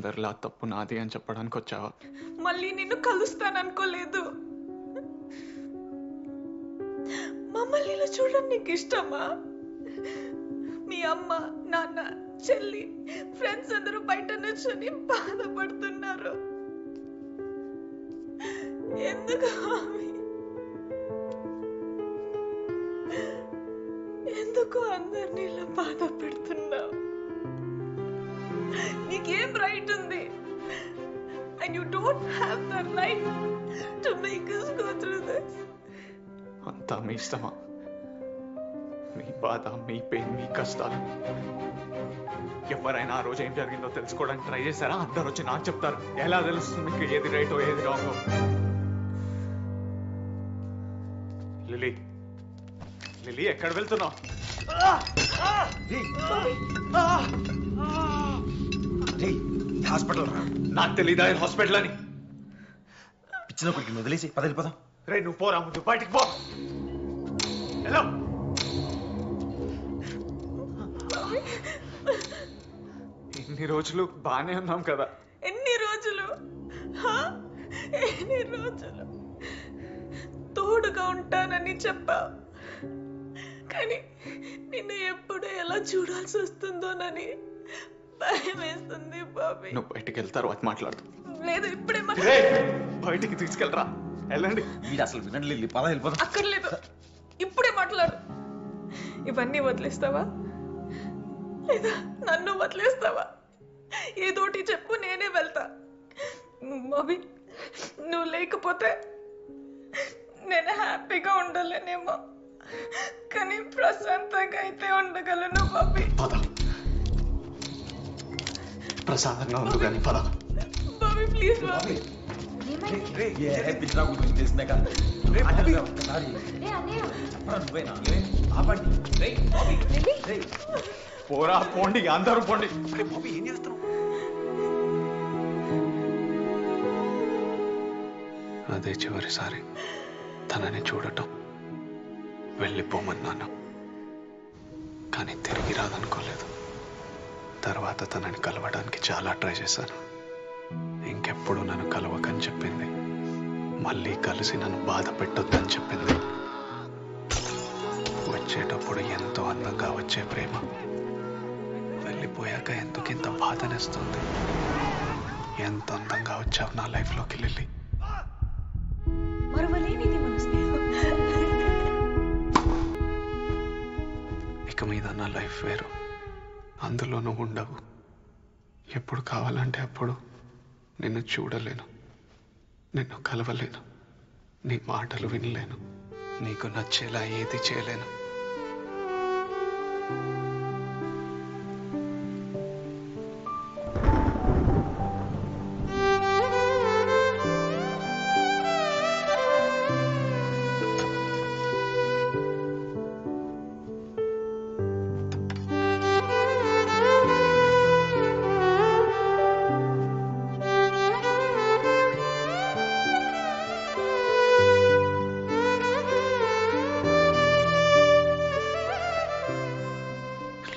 అందరిలా తప్పు నాది అని చెప్పడానికి వచ్చావా? మళ్ళీ నిన్ను కలుస్తాననుకోలేదు. మమ్మల్ని ఇలా చూడడం నీకు ఇష్టమా? మీ అమ్మ, నాన్న, చెల్లి, ఫ్రెండ్స్ అందరూ బయట నుంచొని బాధపడుతున్నారు. ఎందుకు ఎందుకు అందరినీ ఇలా బాధ పెడుతున్నావు? నీకేం రైట్ ఉంది? And you don't have the right to make us go through this. అంతా మీ ఇష్టమా? మీ బాధ, మీ పెయిన్, మీ కష్టాలు ఎవరైనా ఆ రోజు ఏం జరిగిందో తెలుసుకోవడానికి ట్రై చేశారా? అందరు వచ్చి నాకు చెప్తారు. ఎలా తెలుస్తుంది మీకు ఏది రైటో ఏది రాంగో? లిలీ, లిలీ ఎక్కడ వెళ్తున్నావు? హాస్పిటల్ రా. నాకు తెలీదా హాస్పిటల్ అని? పిచ్చినప్పటికి వదిలేసి పదిలిపోదాం. రే నువ్వు పోరా, ముందు బయటికి పో. హలో, ఇన్ని రోజులు బానే ఉన్నాం కదా? ఎన్ని రోజులు తోడుగా ఉంటానని చెప్పావు, కానీ నిన్ను ఎప్పుడు ఎలా చూడాల్సి వస్తుందోనని భయం వేస్తుంది బాబీ. నువ్వు బయటికి వెళ్తారు తర్వాత మాట్లాడుతూ. లేదు, ఇప్పుడే బయటికి తీసుకెళ్ళరా. వెళ్ళండి. వీడు అసలు వినండి, పద వెళ్ళిపోదాం. అక్కర్లేదు, ఇప్పుడే మాట్లాడు. ఇవన్నీ వదిలేస్తావా లేదా నన్ను వదిలేస్తావా? ఏదోటి చెప్పు, నేనే వెళ్తా. బాబీ, నువ్వు లేకపోతే నేను హ్యాపీగా ఉండలేనేమో, కానీ ప్రశాంతంగా అయితే ఉండగలను బాబీ. పద, ప్రశాంతంగా ఉండు కానీ పద. బాబీ ప్లీజ్ బాబీ. పోరా, పోండి, అందరూ పోండి. ఏం చేస్తున్నావు? అదే చివరిసారి తనని చూడటం. వెళ్ళిపోమన్నాను, కానీ తిరిగి రాదనుకోలేదు. తర్వాత తనని కలవడానికి చాలా ట్రై చేశాను. ఇంకెప్పుడు నన్ను కలవకని చెప్పింది. మళ్ళీ కలిసి నన్ను బాధ పెట్టొద్దని చెప్పింది. వచ్చేటప్పుడు ఎంతో అందంగా వచ్చే ప్రేమ వెళ్ళిపోయాక ఎందుకింత బాధనేస్తుంది? ఎంత అందంగా వచ్చావు నా లైఫ్లోకి లిల్లీ. మరవలేనిది మన స్నేహం. ఇక మీద నా లైఫ్ వేరు, అందులో నువ్వు ఉండవు. ఎప్పుడు కావాలంటే అప్పుడు నిన్ను చూడలేను, నిన్ను కలవలేను, నీ మాటలు వినలేను, నీకు నచ్చేలా ఏది చేయలేను.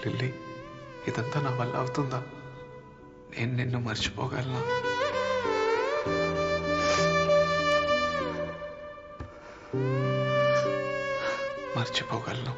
లిల్లీ, ఇదంతా నా వల్ల అవుతుందా? నేను నిన్ను మర్చిపోగలనా? మర్చిపోగలను.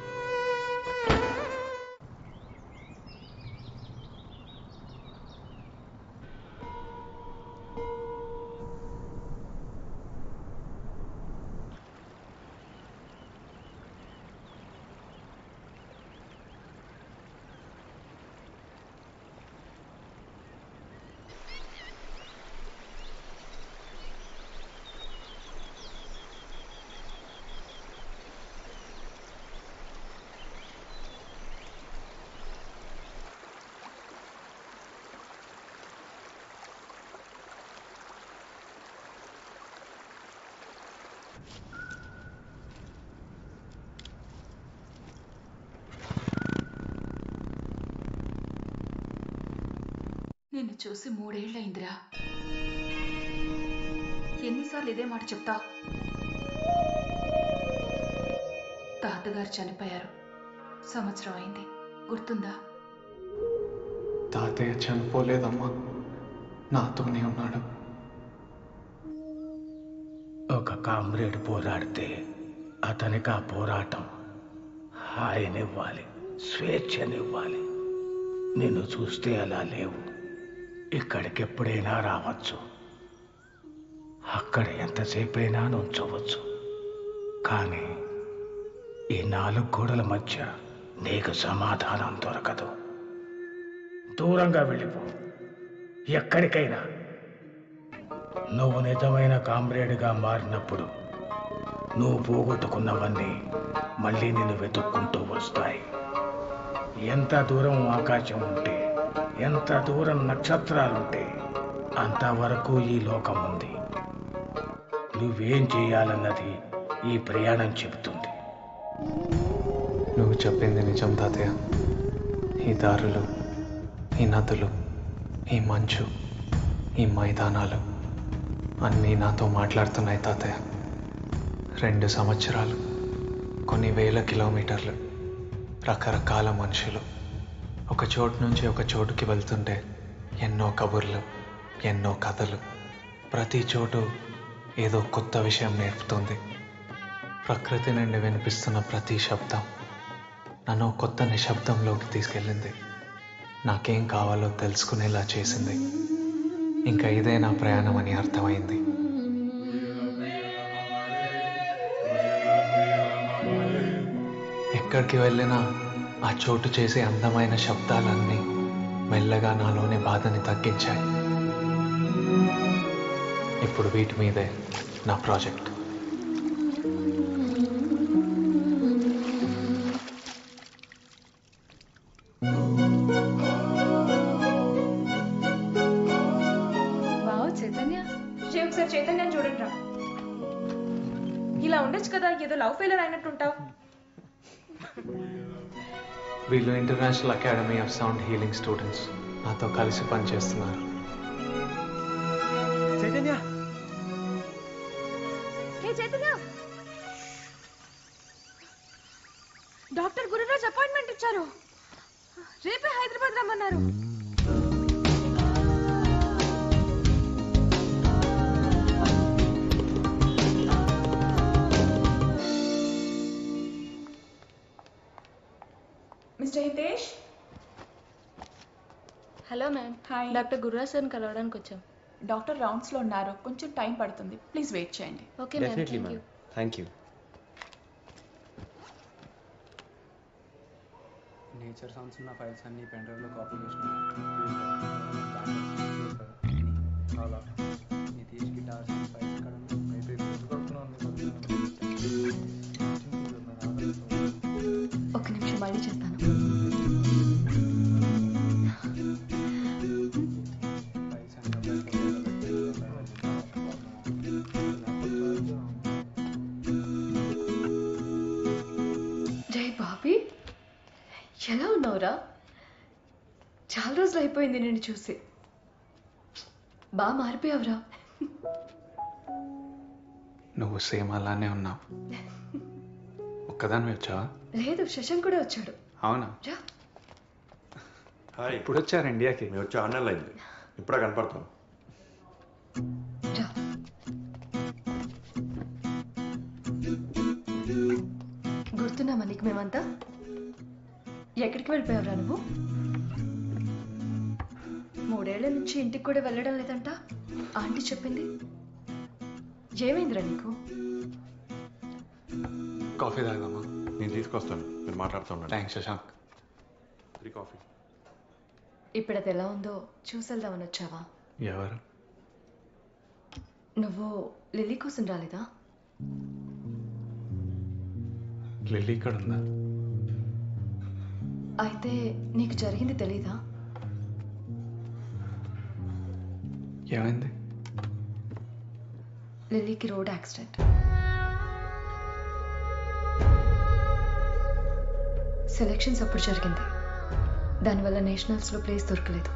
నిన్ను చూసి 3 ఏళ్ళయిందిరా. ఎన్నిసార్లు ఇదే మాట చెప్తావు? తాతగారు చనిపోయారు, సంవత్సరం అయింది, గుర్తుందా? తాతయ్య చనిపోలేదమ్మా, నాతోనే ఉన్నాడు. ఒక కామ్రేడ్ పోరాడితే అతనికి ఆ పోరాటం హాయినివ్వాలి, స్వేచ్ఛనివ్వాలి. నిన్ను చూస్తే అలా లేవు. ఇక్కడికి ఎప్పుడైనా రావచ్చు, అక్కడ ఎంతసేపైనా నుంచవచ్చు. కానీ ఈ 4 గోడల మధ్య నీకు సమాధానం దొరకదు. దూరంగా వెళ్ళిపో, ఎక్కడికైనా. నువ్వు నిజమైన కామ్రేడ్గా మారినప్పుడు నువ్వు పోగొట్టుకున్నవన్నీ మళ్ళీ నిన్ను వెతుక్కుంటూ వస్తాయి. ఎంత దూరం ఆకాశం ఉంటే, ఎంత దూరం నక్షత్రాలుంటే అంతవరకు ఈ లోకం ఉంది. నువ్వేం చేయాలన్నది ఈ ప్రయాణం చెబుతుంది. నువ్వు చెప్పింది నిజం తాతయ్య. ఈ దారులు, ఈ నదులు, ఈ మంచు, ఈ మైదానాలు అన్నీ నాతో మాట్లాడుతున్నాయి తాతయ్య. 2 సంవత్సరాలు, కొన్ని వేల కిలోమీటర్లు, రకరకాల మనుషులు, ఒక చోటు నుంచి ఒక చోటుకి వెళ్తుంటే ఎన్నో కబుర్లు, ఎన్నో కథలు. ప్రతి చోటు ఏదో కొత్త విషయం నేర్పుతుంది. ప్రకృతి నుండి వినిపిస్తున్న ప్రతి శబ్దం నన్ను కొత్త నిశ్శబ్దంలోకి తీసుకెళ్ళింది. నాకేం కావాలో తెలుసుకునేలా చేసింది. ఇంకా ఇదే నా ప్రయాణం అని అర్థమైంది. ఎక్కడికి వెళ్ళినా ఆ చోటు చేసే అందమైన శబ్దాలన్నీ మెల్లగా నాలోని బాధని తగ్గించాయి. ఇప్పుడు వీటి మీదే నా ప్రాజెక్ట్. చైతన్య, ఒకసారి చైతన్యాన్ని చూడండి రా. ఇలా ఉండొచ్చు కదా, ఏదో లవ్ ఫెయిలర్ అయినట్టుంటావు. వీళ్ళు international academy of sound healing students. నాతో కలిసి పనిచేస్తున్నారు. చైతన్య, చైతన్య, డాక్టర్ గురురాజ్ అపాయింట్మెంట్ ఇచ్చారు. రేపే హైదరాబాద్ రమ్మన్నారు. Mister Hitesh. Hello ma'am. Hi. Doctor Gururaj సార్ని కలవడానికి వచ్చాం. డాక్టర్ రౌండ్స్లో ఉన్నారు, కొంచెం టైం పడుతుంది. ప్లీజ్ వెయిట్ చేయండి. Okay ma'am, thank you. Thank you. Nature sounds ఉన్న ఫైల్స్ అన్ని పెన్ డ్రైవ్లో కాపీ ఒక నిమిషం మళ్ళీ చేస్తాను. జై బాబీ, ఎలా ఉన్నావురా? చాలా రోజులు అయిపోయింది నేను చూసి. బాగా మారిపోయావురా. నువ్వు సేమ్ అలానే ఉన్నావు. ఒక్కదాన్ని వచ్చావా? లేదు, శశాంక్ కూడా వచ్చాడు. అవునా? రా. హాయ్. ఇప్పుడు వచ్చారు ఇండియాకి. మేము వచ్చి 6 నెలలు అయింది. ఇప్పుడే కనపడతాం. రా. గుర్తున్నామా నీకు మేమంతా? ఎక్కడికి వెళ్ళిపోయావురా నువ్వు? 3 ఏళ్ల నుంచి ఇంటికి కూడా వెళ్ళడం లేదంట ఆంటీ చెప్పింది. ఏమైందిరా నీకు? కాఫీ తాగదామా? నేను తీసుకొస్తాను, మీరు మాట్లాడుతూ ఉండండి. థ్యాంక్స్ శశాంక్. 3 కాఫీ. ఇప్పుడు అది ఎలా ఉందో చూసేద్దామని వచ్చావా? ఎవరు? నువ్వు లిల్లీ కోసం రాలేదా? లిల్లీ ఇక్కడ ఉందా? అయితే నీకు జరిగింది తెలీదా? ఏమైంది? లిల్లీకి రోడ్ యాక్సిడెంట్. సెలెక్షన్స్ అప్పుడు జరిగింది. దానివల్ల నేషనల్స్లో ప్లేస్ దొరకలేదు.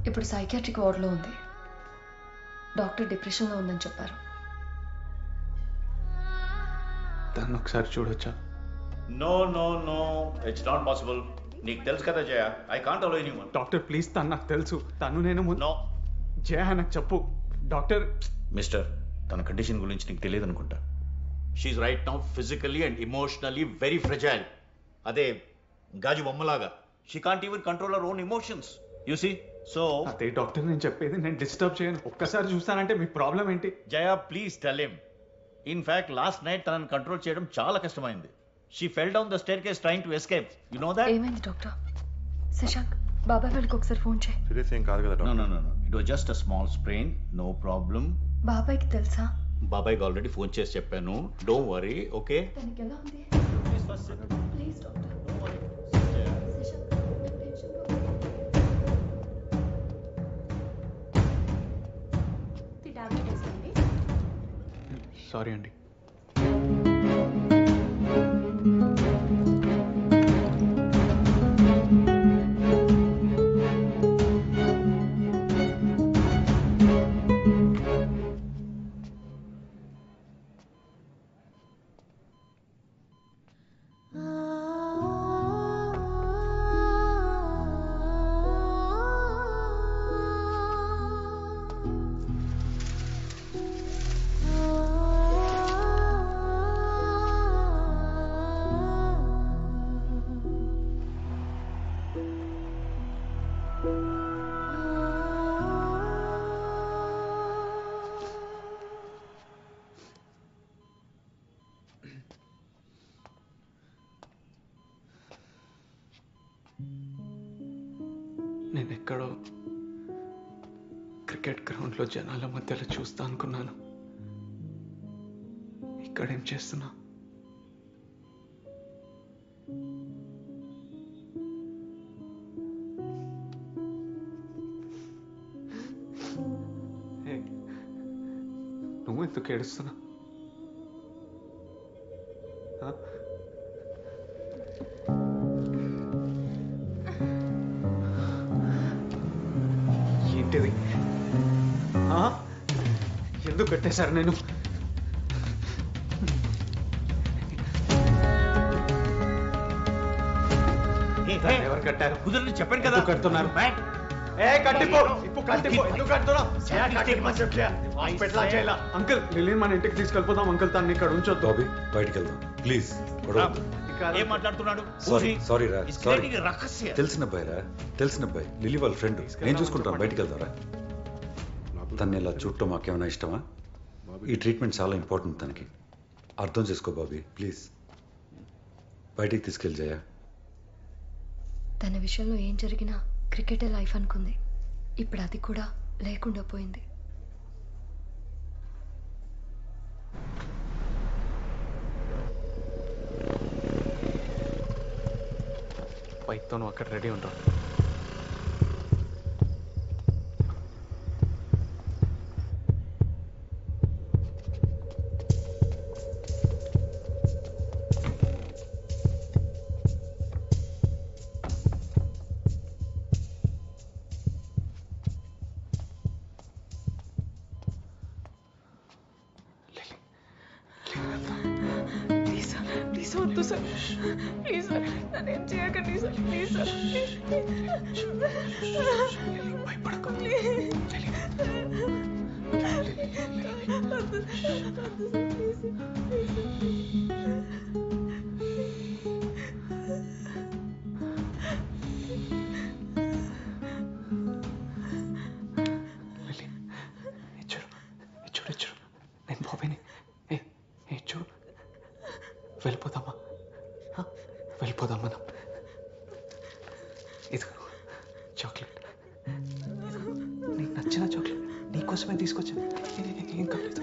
ఇప్పుడు సైకియాట్రిక్ వార్డులో ఉంది. డాక్టర్ డిప్రెషన్లో ఉందని చెప్పారు. దాన్ని ఒకసారి చూడొచ్చా? No, no, no. It's not possible. నీకు తెలుసు కదా Jaya, I can't allow anyone. Doctor please, తను నాకు తెలుసు. తను నేను నో, జయ నాకు చెప్పు డాక్టర్. మిస్టర్, తన కండిషన్ గురించి నీకు తెలియదు అనుకుంటా. She right now physically and emotionally very fragile. అదే గాజు బొమ్మలాగా. She can't even control her own emotions. You see. So అదే డాక్టర్ నేను చెప్పేది, నేను డిస్టర్బ్ చేయను. ఒక్కసారి చూస్తానంటే మీ ప్రాబ్లం ఏంటి? Jaya, please tell him. In fact last night తనని కంట్రోల్ చేయడం చాలా కష్టమైంది. She fell down the staircase trying to escape. You know that? ఏమైంది డాక్టర్? శశాంక్, బాబాయ్ వాళ్ళకి ఒకసారి ఫోన్ చేయి. సీరియస్ ఏం కాదు కదా No, doctor? no, no, no. It was just a small sprain. No problem. బాబాయ్కి తెలుసా? బాబాయ్కి ఆల్రెడీ ఫోన్ చేసి చెప్పాను. Don't worry, okay? తనకి ఎలా ఉంది? Please doctor. శశాంక్, నాకు టెన్షన్గా ఉంది. సారీ అండి. నేను ఎక్కడో క్రికెట్ గ్రౌండ్లో జనాల మధ్యలో చూస్తా అనుకున్నాను. ఇక్కడేం చేస్తున్నా? నువ్వు ఎందుకు ఏడుస్తున్నా? ఏంటిది? ఎందుకు కట్టేశారు నేను? ఎవరు కట్టారు? కుదరని చెప్పాను కదా. ఎందుకు కడుతున్నారు? కట్టిపో. ఇప్పుడు కట్టిపో. ఎందుకు కడుతున్నావు? అంకుల్, లిలిని మన ఇంటికి తీసుకెళ్ళిపోదాం. అంకుల్, తను ఇక్కడ ఉంచొద్దు. బాబీ, బయటికి వెళ్దాం ప్లీజ్. ఏం మాట్లాడుతున్నాడు? సారీ రా, సారీ. రహస్య. తెలిసిన అబ్బాయి రా, తెలిసిన అబ్బాయి. లిలీ వాళ్ళ ఫ్రెండ్. నేను చూసుకుంటాను. బయటికి వెళ్దారా? తను ఇలా చూడటం మాకేమైనా ఇష్టమా? ఈ ట్రీట్మెంట్ చాలా ఇంపార్టెంట్ తనకి. అర్థం చేసుకో బాబీ, ప్లీజ్. బయటికి తీసుకెళ్ళి జయ. తన విషయంలో ఏం జరిగినా క్రికెటే లైఫ్ అనుకుంది. ఇప్పుడు అది కూడా లేకుండా పోయింది. బైక్తో నువ్వు అక్కడ రెడీ ఉంటావు. ప్లీజ్ వద్దు సార్. ప్లీజ్ సార్, నన్ను ఏం చేయకండి సార్. Please sir. భయపడకు. చూడు, నేను బాబీని. చూడు, వెళ్ళిపోదామా? వెళ్ళిపోదాం మనం. ఇది చాక్లెట్, నీకు నచ్చిన చాక్లెట్ నీకోసమే తీసుకొచ్చాను. ఏం కాలేదు.